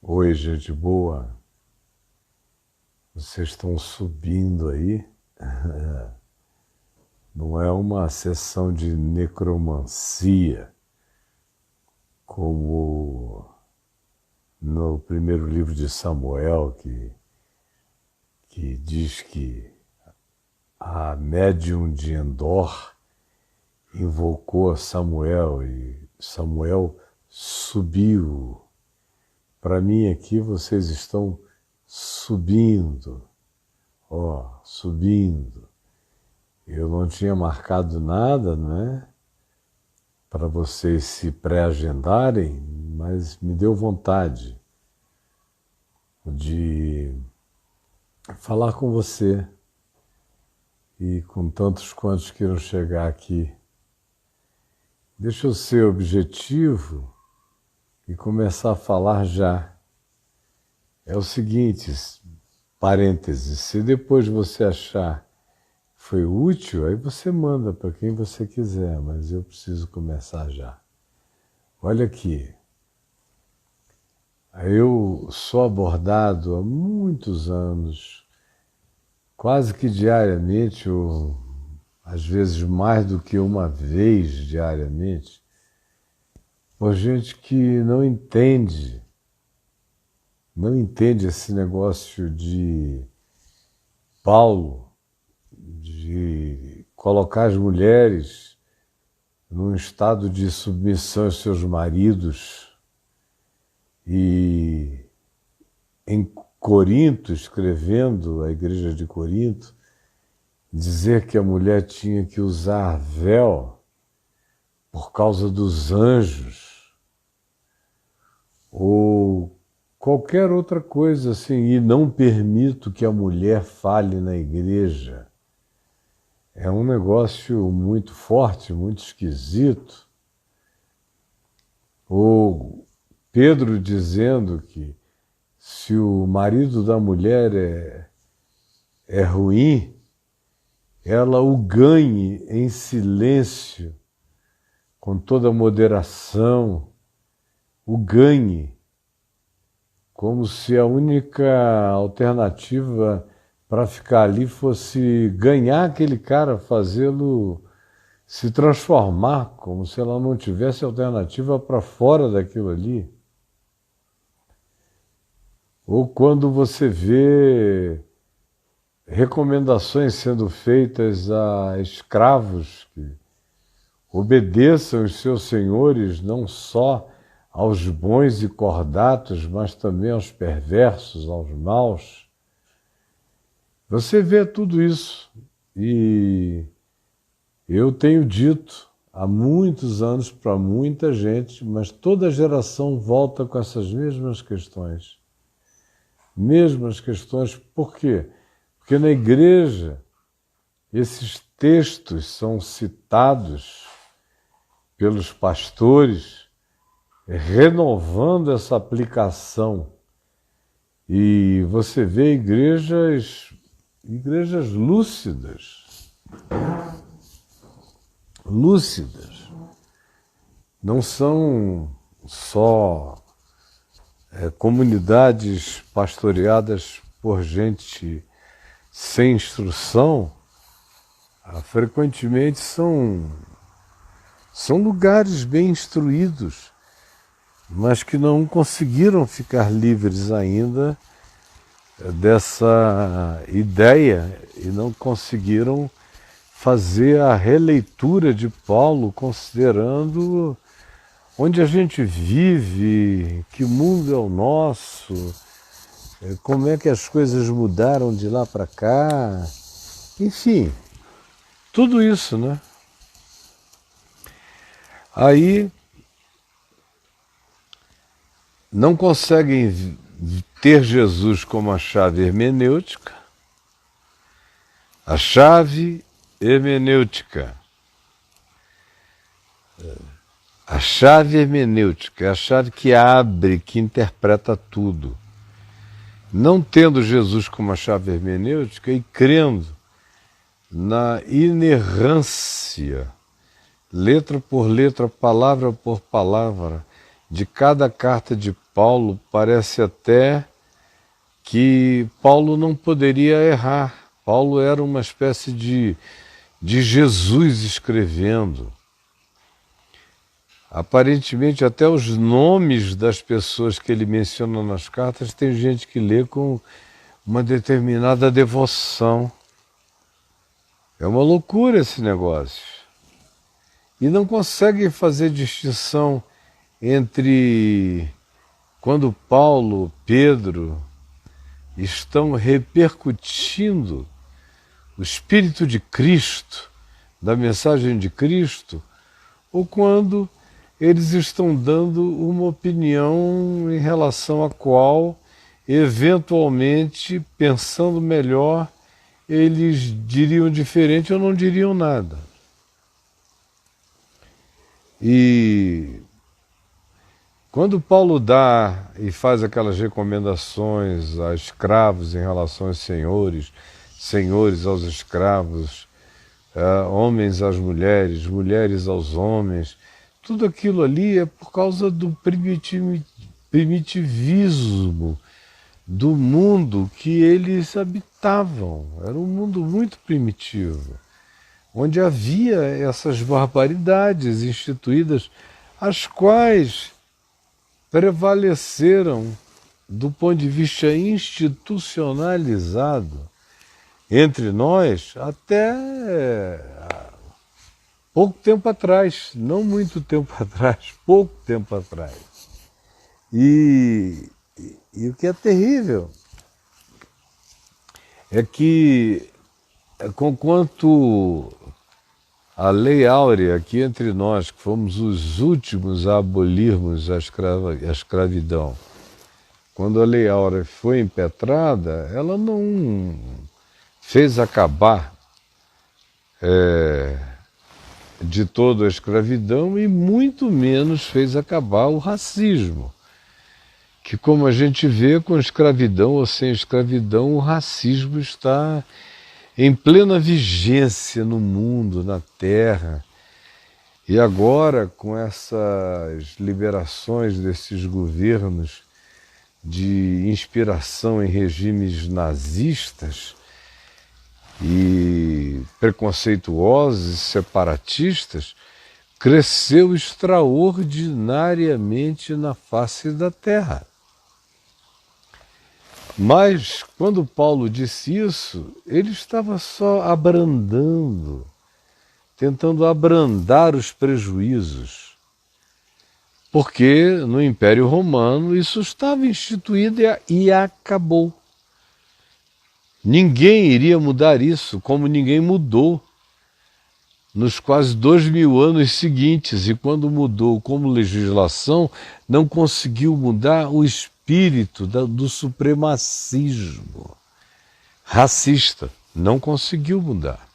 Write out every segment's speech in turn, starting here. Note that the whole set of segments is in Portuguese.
Oi, gente boa. Vocês estão subindo aí? Não é uma sessão de necromancia, como no primeiro livro de Samuel, que diz que a médium de Endor invocou a Samuel e Samuel subiu. Para mim aqui vocês estão subindo, subindo. Eu não tinha marcado nada, não é? Para vocês se pré-agendarem, mas me deu vontade de falar com você e com tantos quantos queiram chegar aqui. Deixa eu ser objetivo e começar a falar já. É o seguinte, parênteses, se depois você achar foi útil, aí você manda para quem você quiser, mas eu preciso começar já. Olha aqui, eu sou abordado há muitos anos, quase que diariamente, ou às vezes mais do que uma vez diariamente, por gente que não entende esse negócio de Paulo, de colocar as mulheres num estado de submissão aos seus maridos. E em Corinto, escrevendo a igreja de Corinto, dizer que a mulher tinha que usar véu por causa dos anjos, ou qualquer outra coisa assim, e não permito que a mulher fale na igreja. É um negócio muito forte, muito esquisito. Ou Pedro dizendo que se o marido da mulher é ruim, ela o ganhe em silêncio, com toda moderação, o ganhe, como se a única alternativa para ficar ali fosse ganhar aquele cara, fazê-lo se transformar, como se ela não tivesse alternativa para fora daquilo ali. Ou quando você vê recomendações sendo feitas a escravos que obedeçam os seus senhores, não só aos bons e cordatos, mas também aos perversos, aos maus. Você vê tudo isso e eu tenho dito há muitos anos para muita gente, mas toda geração volta com essas mesmas questões. Mesmas questões, por quê? Porque na igreja esses textos são citados pelos pastores, renovando essa aplicação. E você vê igrejas lúcidas. Não são só comunidades pastoreadas por gente sem instrução, frequentemente são lugares bem instruídos, mas que não conseguiram ficar livres ainda dessa ideia e não conseguiram fazer a releitura de Paulo, considerando onde a gente vive, que mundo é o nosso, como é que as coisas mudaram de lá para cá, enfim, tudo isso, né? Aí não conseguem ter Jesus como a chave hermenêutica. A chave hermenêutica. A chave hermenêutica é a chave que abre, que interpreta tudo. Não tendo Jesus como a chave hermenêutica e crendo na inerrância, letra por letra, palavra por palavra, de cada carta de Paulo, parece até que Paulo não poderia errar. Paulo era uma espécie de Jesus escrevendo. Aparentemente, até os nomes das pessoas que ele menciona nas cartas, tem gente que lê com uma determinada devoção. É uma loucura esse negócio. E não consegue fazer distinção entre quando Paulo, Pedro estão repercutindo o Espírito de Cristo, da mensagem de Cristo, ou quando eles estão dando uma opinião em relação à qual, eventualmente, pensando melhor, eles diriam diferente ou não diriam nada. E quando Paulo dá e faz aquelas recomendações a escravos em relação aos senhores, senhores aos escravos, homens às mulheres, mulheres aos homens, tudo aquilo ali é por causa do primitivismo do mundo que eles habitavam. Era um mundo muito primitivo, onde havia essas barbaridades instituídas, as quais prevaleceram do ponto de vista institucionalizado entre nós até pouco tempo atrás, não muito tempo atrás, pouco tempo atrás. E o que é terrível é que, conquanto a Lei Áurea, aqui entre nós, que fomos os últimos a abolirmos a escravidão, quando a Lei Áurea foi impetrada, ela não fez acabar de toda a escravidão e muito menos fez acabar o racismo. Que, como a gente vê, com escravidão ou sem escravidão, o racismo está em plena vigência no mundo, na Terra. E agora, com essas liberações desses governos de inspiração em regimes nazistas e preconceituosos e separatistas, cresceu extraordinariamente na face da Terra. Mas, quando Paulo disse isso, ele estava só abrandando, tentando abrandar os prejuízos, porque no Império Romano isso estava instituído e acabou. Ninguém iria mudar isso, como ninguém mudou nos quase 2000 anos seguintes, e quando mudou como legislação, não conseguiu mudar o espírito do supremacismo racista. Não conseguiu mudar.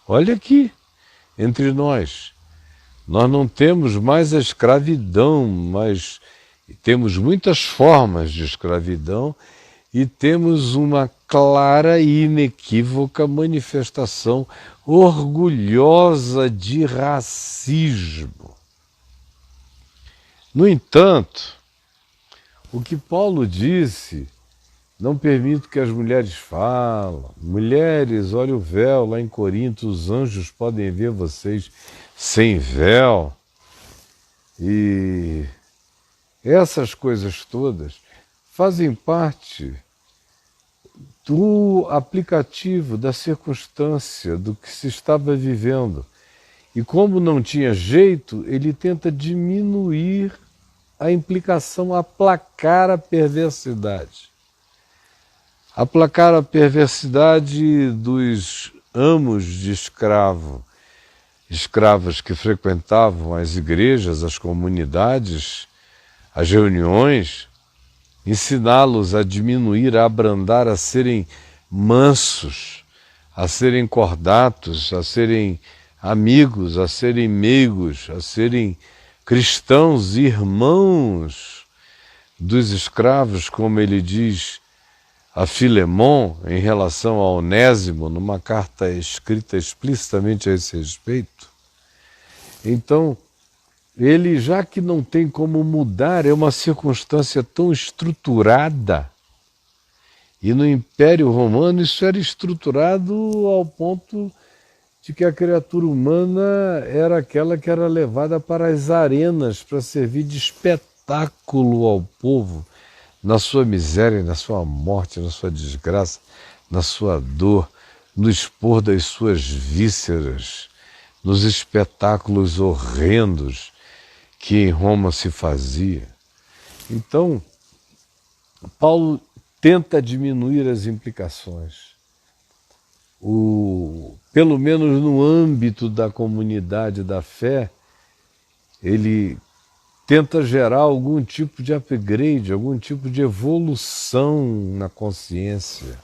Olha aqui, entre nós não temos mais a escravidão, mas temos muitas formas de escravidão e temos uma clara e inequívoca manifestação orgulhosa de racismo. No entanto, o que Paulo disse, não permito que as mulheres falem. Mulheres, olha o véu, lá em Corinto, os anjos podem ver vocês sem véu. E essas coisas todas fazem parte do aplicativo, da circunstância, do que se estava vivendo. E como não tinha jeito, ele tenta diminuir a implicação, aplacar a perversidade. Aplacar a perversidade dos amos de escravos que frequentavam as igrejas, as comunidades, as reuniões, ensiná-los a diminuir, a abrandar, a serem mansos, a serem cordatos, a serem amigos, a serem meigos, a serem cristãos, irmãos dos escravos, como ele diz a Filemon em relação a Onésimo, numa carta escrita explicitamente a esse respeito. Então, ele, já que não tem como mudar, é uma circunstância tão estruturada. E no Império Romano isso era estruturado ao ponto de que a criatura humana era aquela que era levada para as arenas para servir de espetáculo ao povo, na sua miséria, na sua morte, na sua desgraça, na sua dor, no expor das suas vísceras, nos espetáculos horrendos que em Roma se fazia. Então, Paulo tenta diminuir as implicações. Pelo menos no âmbito da comunidade da fé, ele tenta gerar algum tipo de upgrade, algum tipo de evolução na consciência.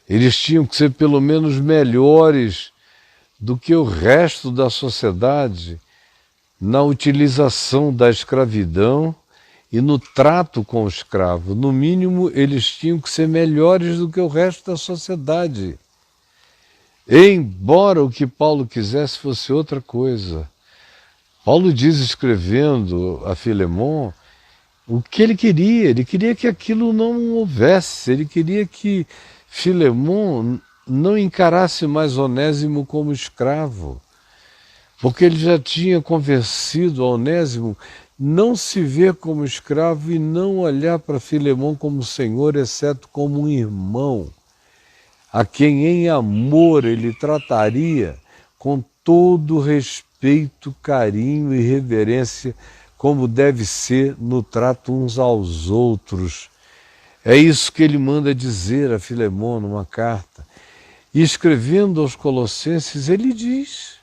Eles tinham que ser pelo menos melhores do que o resto da sociedade na utilização da escravidão e no trato com o escravo. No mínimo, eles tinham que ser melhores do que o resto da sociedade. Embora o que Paulo quisesse fosse outra coisa. Paulo diz, escrevendo a Filemon, o que ele queria que aquilo não houvesse, ele queria que Filemon não encarasse mais Onésimo como escravo, porque ele já tinha convencido a Onésimo não se ver como escravo e não olhar para Filemon como senhor, exceto como um irmão, a quem em amor ele trataria com todo respeito, carinho e reverência, como deve ser no trato uns aos outros. É isso que ele manda dizer a Filemon numa carta. E escrevendo aos Colossenses, ele diz,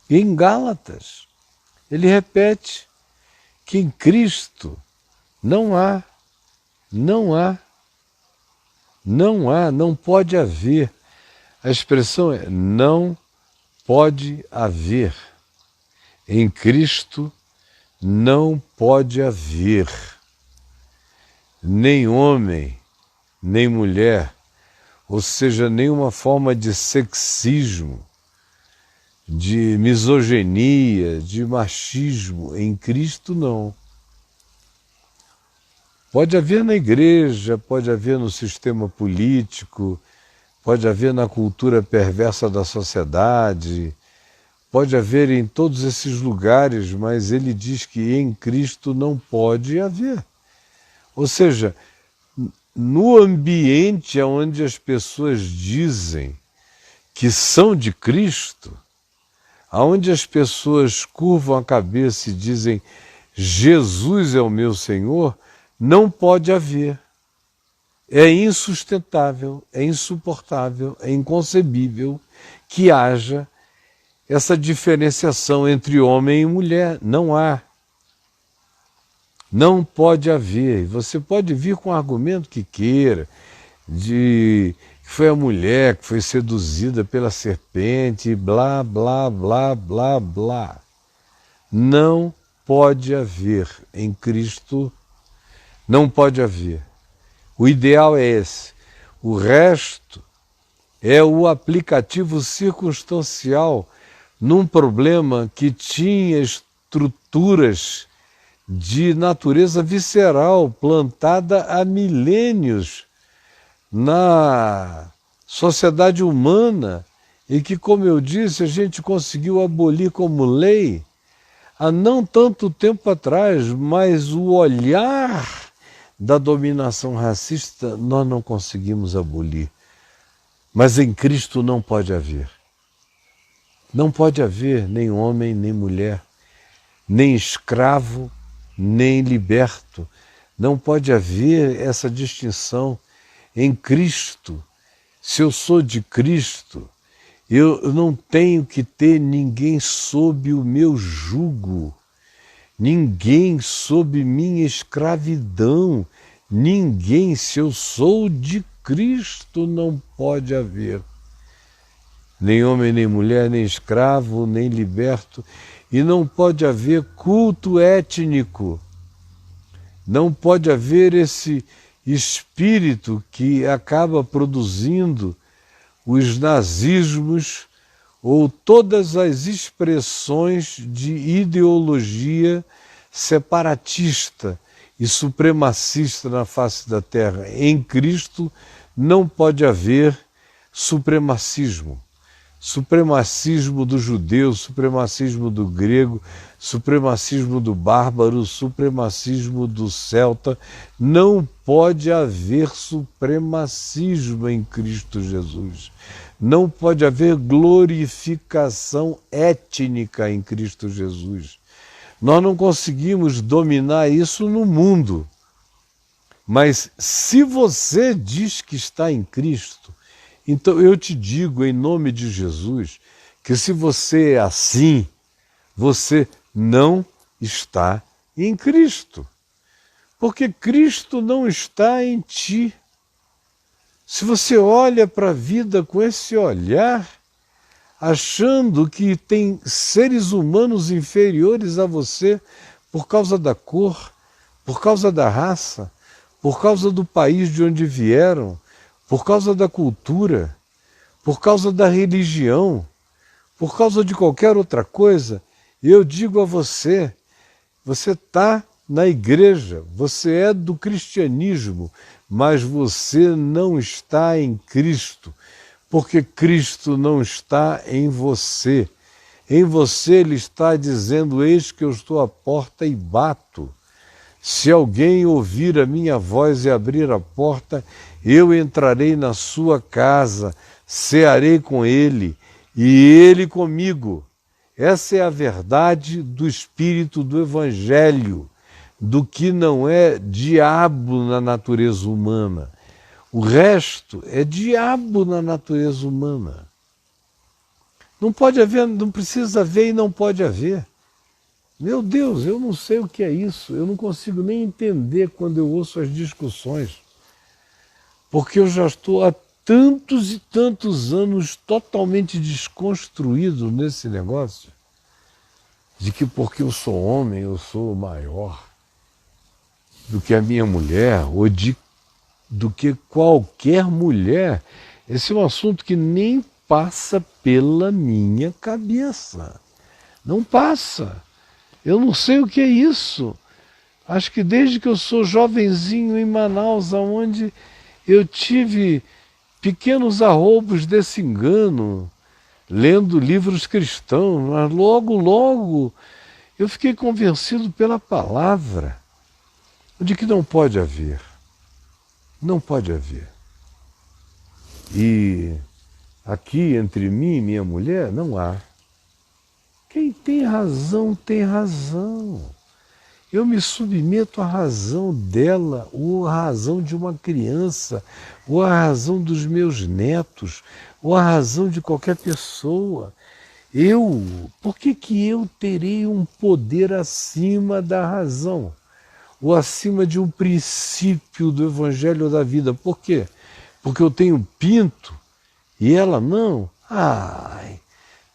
e em Gálatas, ele repete, que em Cristo não pode haver. A expressão é não pode haver. Em Cristo não pode haver nem homem, nem mulher, ou seja, nenhuma forma de sexismo, de misoginia, de machismo. Em Cristo não. Pode haver na igreja, pode haver no sistema político, pode haver na cultura perversa da sociedade, pode haver em todos esses lugares, mas ele diz que em Cristo não pode haver. Ou seja, no ambiente onde as pessoas dizem que são de Cristo, onde as pessoas curvam a cabeça e dizem Jesus é o meu Senhor, não pode haver. É insustentável, é insuportável, é inconcebível que haja essa diferenciação entre homem e mulher. Não há. Não pode haver. Você pode vir com o argumento que queira, de que foi a mulher que foi seduzida pela serpente, blá, blá, blá, blá, blá. Não pode haver em Cristo. Não pode haver. O ideal é esse. O resto é o aplicativo circunstancial num problema que tinha estruturas de natureza visceral plantada há milênios na sociedade humana e que, como eu disse, a gente conseguiu abolir como lei há não tanto tempo atrás, mas o olhar da dominação racista nós não conseguimos abolir. Mas em Cristo não pode haver. Não pode haver nem homem, nem mulher, nem escravo, nem liberto. Não pode haver essa distinção. Em Cristo, se eu sou de Cristo, eu não tenho que ter ninguém sob o meu jugo, ninguém sob minha escravidão, ninguém. Se eu sou de Cristo, não pode haver nem homem, nem mulher, nem escravo, nem liberto, e não pode haver culto étnico, não pode haver esse espírito que acaba produzindo os nazismos, ou todas as expressões de ideologia separatista e supremacista na face da terra. Em Cristo não pode haver supremacismo. Supremacismo do judeu, supremacismo do grego, supremacismo do bárbaro, supremacismo do celta. Não pode haver supremacismo em Cristo Jesus. Não pode haver glorificação étnica em Cristo Jesus. Nós não conseguimos dominar isso no mundo. Mas se você diz que está em Cristo, então eu te digo em nome de Jesus que se você é assim, você não está em Cristo. Porque Cristo não está em ti. Se você olha para a vida com esse olhar, achando que tem seres humanos inferiores a você por causa da cor, por causa da raça, por causa do país de onde vieram, por causa da cultura, por causa da religião, por causa de qualquer outra coisa, eu digo a você, você está na igreja, você é do cristianismo, mas você não está em Cristo, porque Cristo não está em você. Em você Ele está dizendo, eis que eu estou à porta e bato. Se alguém ouvir a minha voz e abrir a porta, eu entrarei na sua casa, cearei com ele e ele comigo. Essa é a verdade do Espírito do Evangelho, do que não é diabo na natureza humana. O resto é diabo na natureza humana. Não pode haver, não precisa haver e não pode haver. Meu Deus, eu não sei o que é isso, eu não consigo nem entender quando eu ouço as discussões, porque eu já estou há tantos e tantos anos totalmente desconstruído nesse negócio, de que porque eu sou homem, eu sou maior do que a minha mulher, ou do que qualquer mulher. Esse é um assunto que nem passa pela minha cabeça, não passa. Eu não sei o que é isso. Acho que desde que eu sou jovenzinho em Manaus, onde eu tive pequenos arroubos desse engano, lendo livros cristãos, mas logo eu fiquei convencido pela palavra de que não pode haver. Não pode haver. E aqui entre mim e minha mulher não há. Quem tem razão, tem razão. Eu me submeto à razão dela, ou à razão de uma criança, ou à razão dos meus netos, ou à razão de qualquer pessoa. Por que eu terei um poder acima da razão? Ou acima de um princípio do Evangelho da vida? Por quê? Porque eu tenho pinto e ela não? Ai,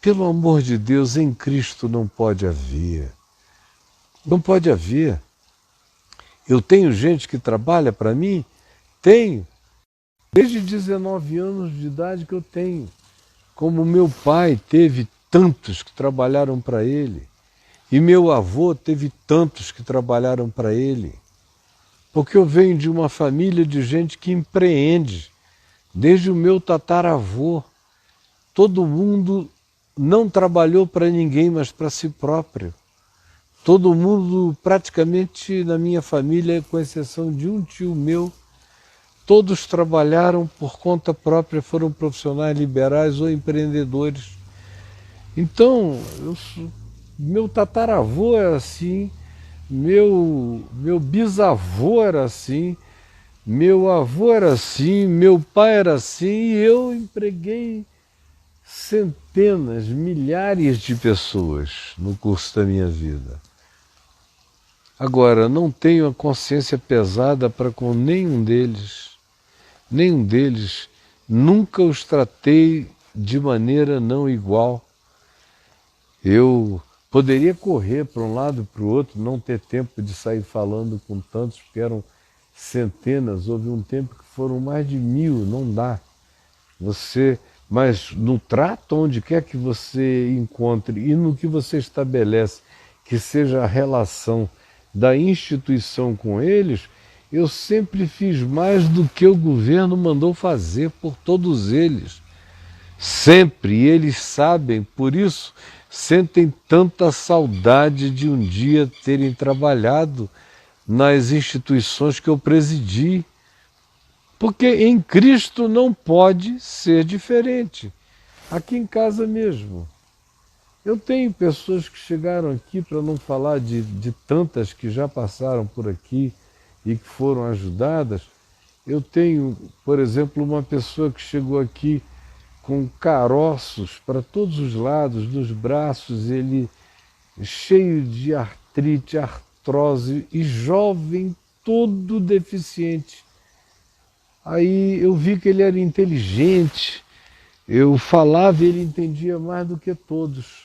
pelo amor de Deus, em Cristo não pode haver. Não pode haver. Eu tenho gente que trabalha para mim? Tenho. Desde 19 anos de idade que eu tenho. Como meu pai teve tantos que trabalharam para ele. E meu avô teve tantos que trabalharam para ele. Porque eu venho de uma família de gente que empreende. Desde o meu tataravô. Todo mundo não trabalhou para ninguém, mas para si próprio. Todo mundo, praticamente na minha família, com exceção de um tio meu, todos trabalharam por conta própria, foram profissionais liberais ou empreendedores. Então, meu tataravô era assim, meu bisavô era assim, meu avô era assim, meu pai era assim, e eu empreguei centenas, milhares de pessoas no curso da minha vida. Agora, não tenho a consciência pesada para com nenhum deles. Nenhum deles. Nunca os tratei de maneira não igual. Eu poderia correr para um lado e para o outro, não ter tempo de sair falando com tantos, porque eram centenas. Houve um tempo que foram mais de 1000, não dá. Você Mas no trato, onde quer que você encontre e no que você estabelece, que seja a relação da instituição com eles, eu sempre fiz mais do que o governo mandou fazer por todos eles. Sempre, e eles sabem, por isso sentem tanta saudade de um dia terem trabalhado nas instituições que eu presidi. Porque em Cristo não pode ser diferente. Aqui em casa mesmo. Eu tenho pessoas que chegaram aqui, para não falar de tantas que já passaram por aqui e que foram ajudadas. Eu tenho, por exemplo, uma pessoa que chegou aqui com caroços para todos os lados, nos braços, ele cheio de artrite, artrose e jovem, todo deficiente. Aí eu vi que ele era inteligente, eu falava e ele entendia mais do que todos.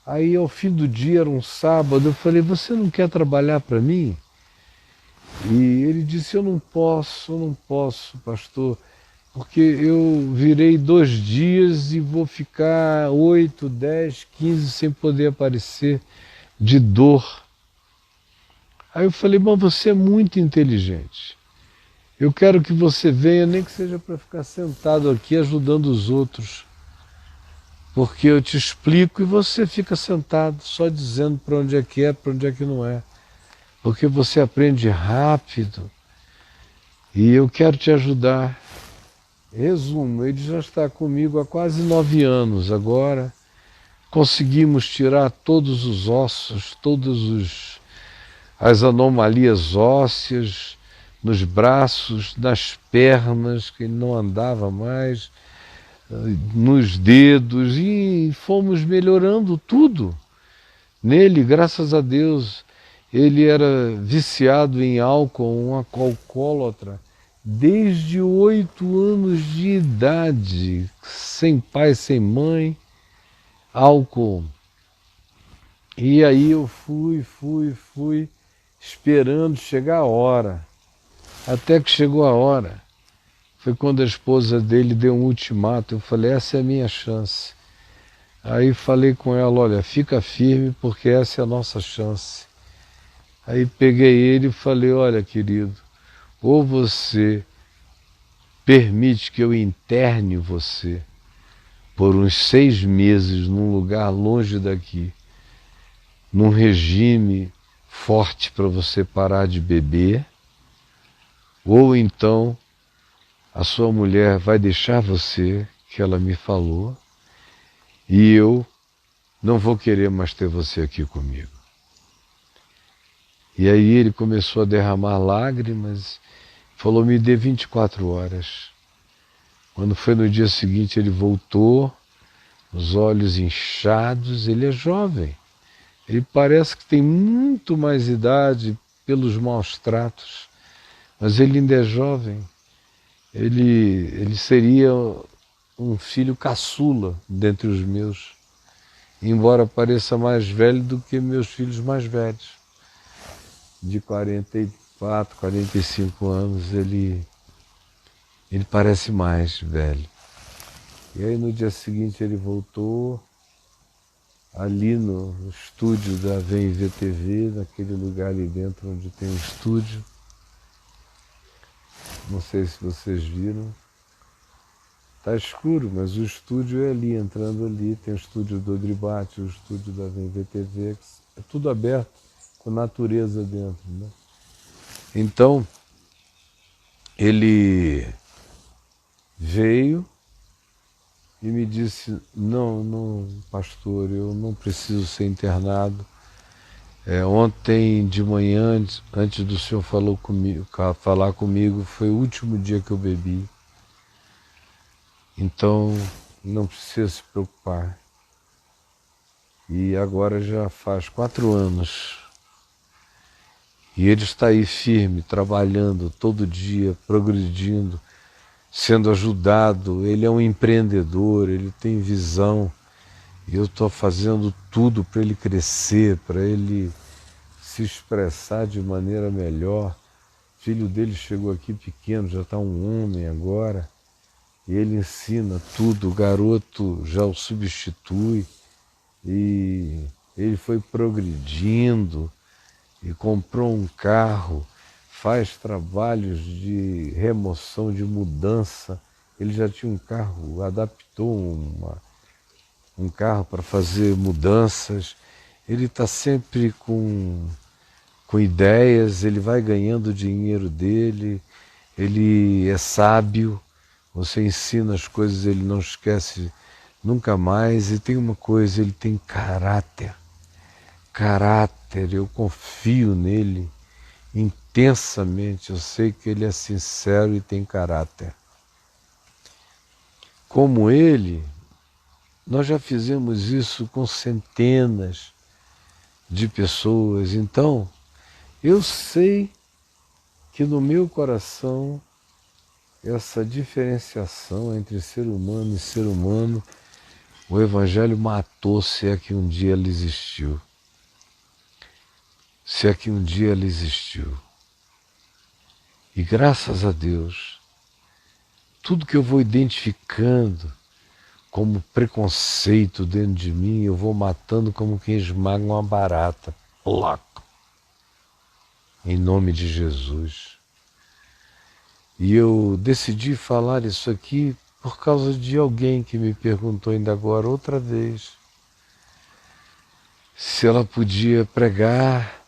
Aí ao fim do dia, era um sábado, eu falei, você não quer trabalhar para mim? E ele disse, eu não posso, pastor, porque eu virei 2 dias e vou ficar 8, 10, 15 sem poder aparecer de dor. Aí eu falei, mas você é muito inteligente. Eu quero que você venha, nem que seja para ficar sentado aqui ajudando os outros. Porque eu te explico e você fica sentado, só dizendo para onde é, para onde é que não é. Porque você aprende rápido e eu quero te ajudar. Resumo, ele já está comigo há quase 9 anos agora. Conseguimos tirar todos os ossos, as anomalias ósseas nos braços, nas pernas, que ele não andava mais, nos dedos, e fomos melhorando tudo nele, graças a Deus. Ele era viciado em álcool, um alcoólatra, desde 8 anos de idade, sem pai, sem mãe, álcool. E aí eu fui, esperando chegar a hora. Até que chegou a hora. Foi quando a esposa dele deu um ultimato. Eu falei, essa é a minha chance. Aí falei com ela, olha, fica firme porque essa é a nossa chance. Aí peguei ele e falei, olha, querido, ou você permite que eu interne você por uns 6 meses num lugar longe daqui, num regime forte para você parar de beber, ou então a sua mulher vai deixar você, que ela me falou, e eu não vou querer mais ter você aqui comigo. E aí ele começou a derramar lágrimas, falou, me dê 24 horas. Quando foi no dia seguinte, ele voltou, os olhos inchados, ele é jovem. Ele parece que tem muito mais idade pelos maus tratos, mas ele ainda é jovem. Ele seria um filho caçula dentre os meus, embora pareça mais velho do que meus filhos mais velhos. De 44, 45 anos, ele parece mais velho. E aí no dia seguinte ele voltou, ali no estúdio da VMV TV, naquele lugar ali dentro onde tem um estúdio. Não sei se vocês viram. Está escuro, mas o estúdio é ali, entrando ali, tem o estúdio do Dribate, o estúdio da VMV TV, é tudo aberto, com natureza dentro, né? Então, ele veio e me disse, não, pastor, eu não preciso ser internado. Ontem de manhã, antes do senhor falar comigo, foi o último dia que eu bebi. Então, não precisa se preocupar. E agora já faz 4 anos. E ele está aí firme, trabalhando todo dia, progredindo, sendo ajudado. Ele é um empreendedor, ele tem visão. E eu estou fazendo tudo para ele crescer, para ele se expressar de maneira melhor. O filho dele chegou aqui pequeno, já está um homem agora. e ele ensina tudo, o garoto já o substitui, e ele foi progredindo e comprou um carro, faz trabalhos de remoção, de mudança. Ele já tinha um carro, adaptou um carro para fazer mudanças. Ele está sempre com ideias, ele vai ganhando o dinheiro dele, ele é sábio, você ensina as coisas, ele não esquece nunca mais. E tem uma coisa, ele tem caráter. Caráter, eu confio nele intensamente, eu sei que ele é sincero e tem caráter. Como ele, nós já fizemos isso com centenas de pessoas, então eu sei que no meu coração essa diferenciação entre ser humano e ser humano, o Evangelho matou, se é que um dia ela existiu. Se é que um dia ela existiu. E graças a Deus, tudo que eu vou identificando como preconceito dentro de mim, eu vou matando como quem esmaga uma barata. Placo. Em nome de Jesus. E eu decidi falar isso aqui por causa de alguém que me perguntou ainda agora, outra vez, se ela podia pregar,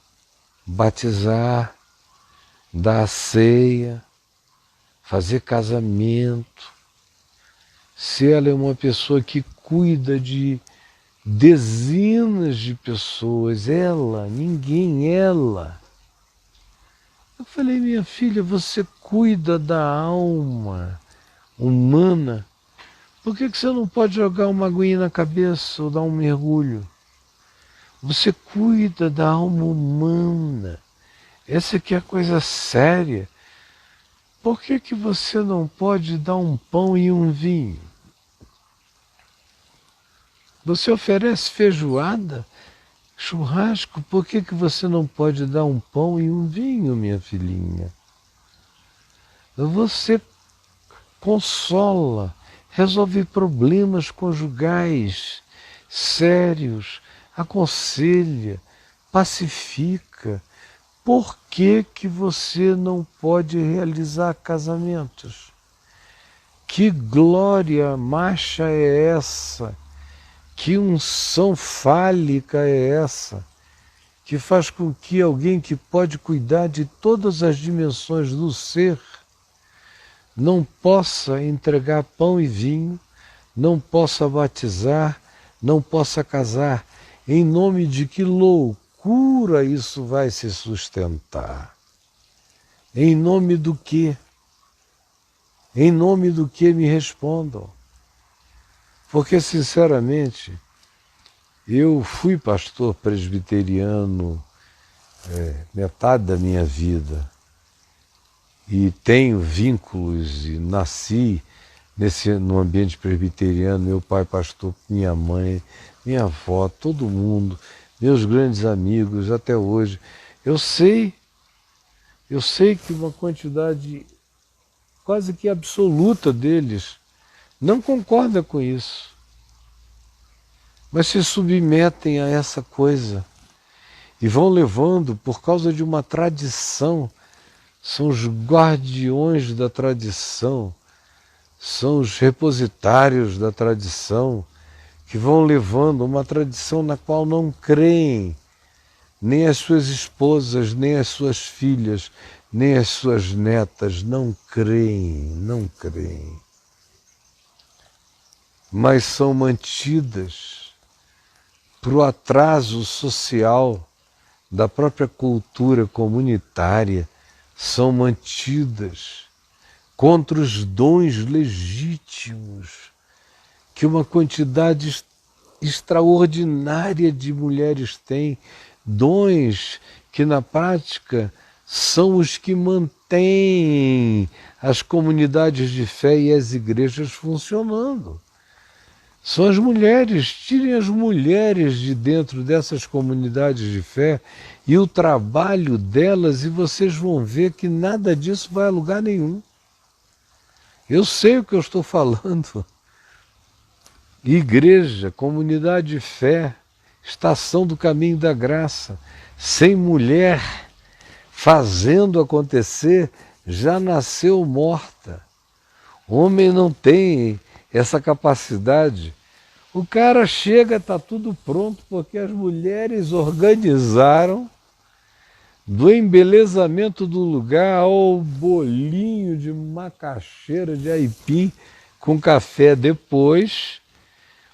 batizar, dar a ceia, fazer casamento, se ela é uma pessoa que cuida de dezenas de pessoas, ela, ninguém, ela. Eu falei, minha filha, você cuida da alma humana, por que você não pode jogar uma aguinha na cabeça ou dar um mergulho? Você cuida da alma humana, essa aqui é a coisa séria. Por que você não pode dar um pão e um vinho? Você oferece feijoada, churrasco, por que você não pode dar um pão e um vinho, minha filhinha? Você consola, resolve problemas conjugais sérios, aconselha, pacifica. Por que você não pode realizar casamentos? Que glória macha é essa? Que unção fálica é essa? Que faz com que alguém que pode cuidar de todas as dimensões do ser não possa entregar pão e vinho, não possa batizar, não possa casar. Em nome de que loucura isso vai se sustentar? Em nome do quê? Em nome do que me respondam? Porque, sinceramente, eu fui pastor presbiteriano metade da minha vida e tenho vínculos e nasci no ambiente presbiteriano, meu pai pastor, minha mãe, minha avó, todo mundo, meus grandes amigos até hoje. Eu sei que uma quantidade quase que absoluta deles não concorda com isso, mas se submetem a essa coisa e vão levando por causa de uma tradição, são os guardiões da tradição, são os repositários da tradição, que vão levando uma tradição na qual não creem nem as suas esposas, nem as suas filhas, nem as suas netas, não creem. Mas são mantidas para o atraso social da própria cultura comunitária, são mantidas contra os dons legítimos que uma quantidade extraordinária de mulheres têm, dons que na prática são os que mantêm as comunidades de fé e as igrejas funcionando. São as mulheres, tirem as mulheres de dentro dessas comunidades de fé e o trabalho delas, e vocês vão ver que nada disso vai a lugar nenhum. Eu sei o que eu estou falando. Igreja, comunidade de fé, estação do caminho da graça, sem mulher fazendo acontecer, já nasceu morta. O homem não tem essa capacidade. O cara chega, está tudo pronto, porque as mulheres organizaram do embelezamento do lugar ao bolinho de macaxeira, de aipim, com café depois.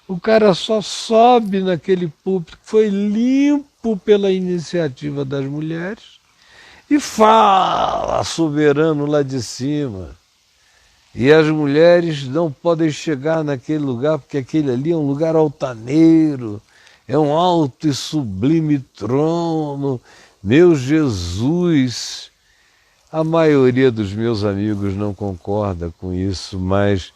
O cara só sobe naquele púlpito que foi limpo pela iniciativa das mulheres e fala soberano lá de cima. E as mulheres não podem chegar naquele lugar porque aquele ali é um lugar altaneiro, é um alto e sublime trono. Meu Jesus! A maioria dos meus amigos não concorda com isso, mas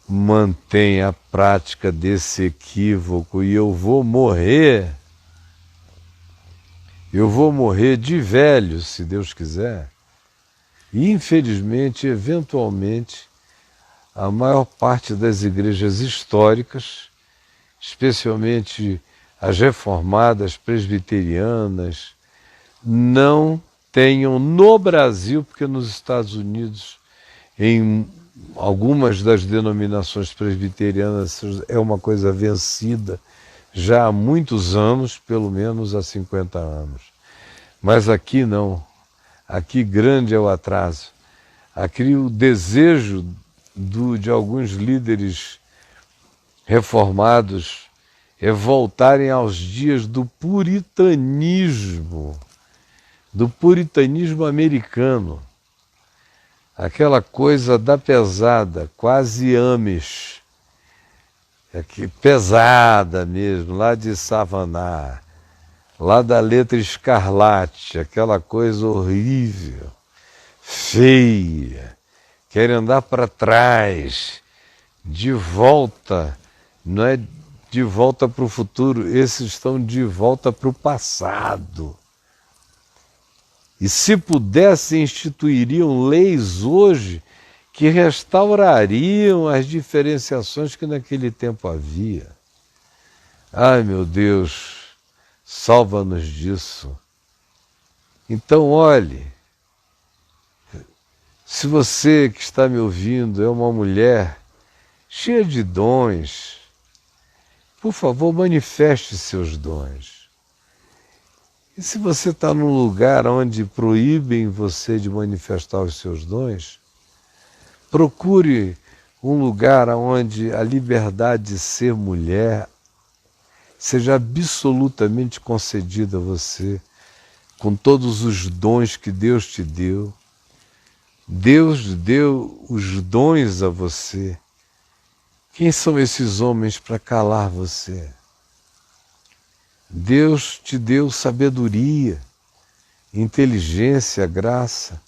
mantém a prática desse equívoco e eu vou morrer de velho, se Deus quiser. E infelizmente, eventualmente, a maior parte das igrejas históricas, especialmente as reformadas, presbiterianas, não tenham no Brasil, porque nos Estados Unidos, em algumas das denominações presbiterianas é uma coisa vencida já há muitos anos, pelo menos há 50 anos. Mas aqui não. Aqui grande é o atraso. Aqui o desejo de alguns líderes reformados é voltarem aos dias do puritanismo americano. Aquela coisa da pesada, quase Amish, pesada mesmo, lá de Savannah, lá da letra escarlate, aquela coisa horrível, feia, quer andar para trás, de volta, não é de volta para o futuro, esses estão de volta para o passado. E se pudessem, instituiriam leis hoje que restaurariam as diferenciações que naquele tempo havia. Ai, meu Deus, salva-nos disso. Então, olhe, se você que está me ouvindo é uma mulher cheia de dons, por favor, manifeste seus dons. E se você está num lugar onde proíbem você de manifestar os seus dons, procure um lugar onde a liberdade de ser mulher seja absolutamente concedida a você, com todos os dons que Deus te deu. Deus deu os dons a você. Quem são esses homens para calar você? Deus te deu sabedoria, inteligência, graça.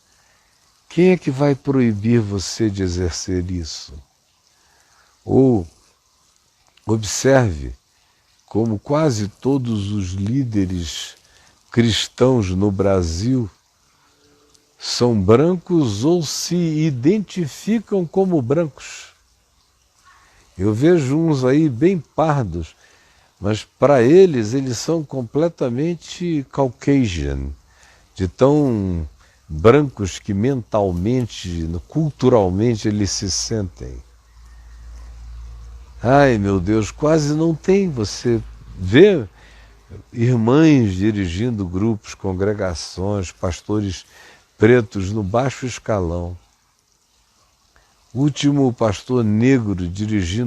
Quem é que vai proibir você de exercer isso? Ou observe como quase todos os líderes cristãos no Brasil são brancos ou se identificam como brancos. Eu vejo uns aí bem pardos, mas para eles são completamente Caucasian, de tão brancos que mentalmente, culturalmente eles se sentem. Ai, meu Deus, quase não tem. Você vê irmãs dirigindo grupos, congregações, pastores pretos no baixo escalão. O último pastor negro dirigindo